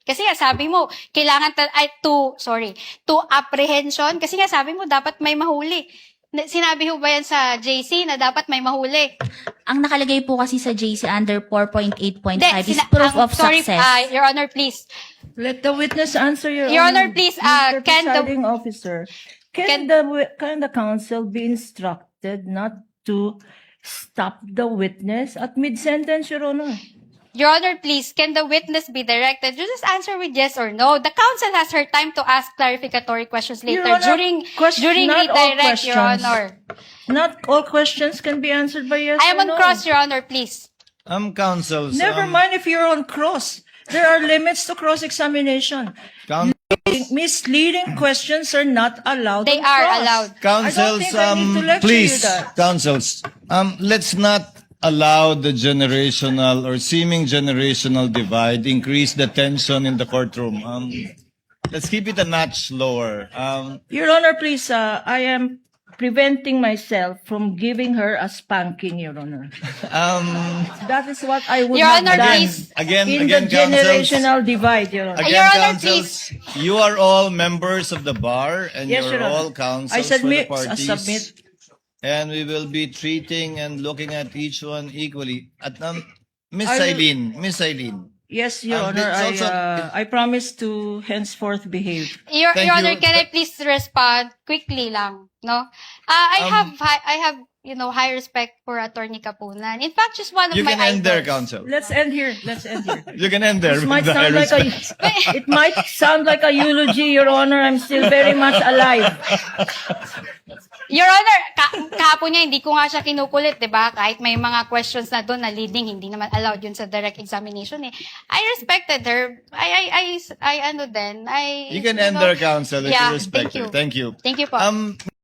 Kasi nga sabi mo, kailangan to apprehension. Kasi nga sabi mo, dapat may mahuli. Sinabi ho ba yan sa JC na dapat may mahuli? Ang nakalagay po kasi sa JC under 4.8.5 Hindi, is proof of sorry, success. Your Honor, please. Let the witness answer, Your Honor, please, Mr. can the- Presiding Officer, can- can the counsel be instructed not to stop the witness at mid-sentence, Your Honor? Your Honor, please, can the witness be directed? You just answer with yes or no. The counsel has her time to ask clarificatory questions later Your Honor, during not all redirect, Your questions. Honor. Not all questions can be answered by yes I am or on no. cross, Your Honor, please. Counsels. Never mind if you're on cross. There are limits to cross-examination. Misleading questions are not allowed They on are cross. allowed. Counsels, I don't think I need to lecture please, you that. counsels, let's not allow the generational or seeming generational divide increase the tension in the courtroom. Let's keep it a notch lower. Your Honor, please, I am preventing myself from giving her a spanking, Your Honor. That is what I would Your have Honor, done please. Again, in again, the counsels. generational divide, Your Honor. Your Honor, counsels, you are all members of the bar and Yes, you're Your Honor. all counsels I submit, for the I parties. submit. And we will be treating and looking at each one equally. At Miss I will- Eileen. Yes, Your And Honor, it's also- I promise to henceforth behave. Your Thank Honor, you. can I please respond quickly lang, no? I have, high respect for Attorney Kapunan. In fact, she's one of You my can end there, idols. counsel. Let's end here. Let's end here. You can end there. This with might the high sound like respect. it might sound like a eulogy, Your Honor. I'm still very much alive. Your Honor, kahapon niya, hindi ko nga siya kinukulit, di ba? Kahit may mga questions na doon na leading, hindi naman allowed yun sa direct examination eh. I respected her. You can end there, counsel, if Yeah, you respect thank you. her. Thank you. Thank you po.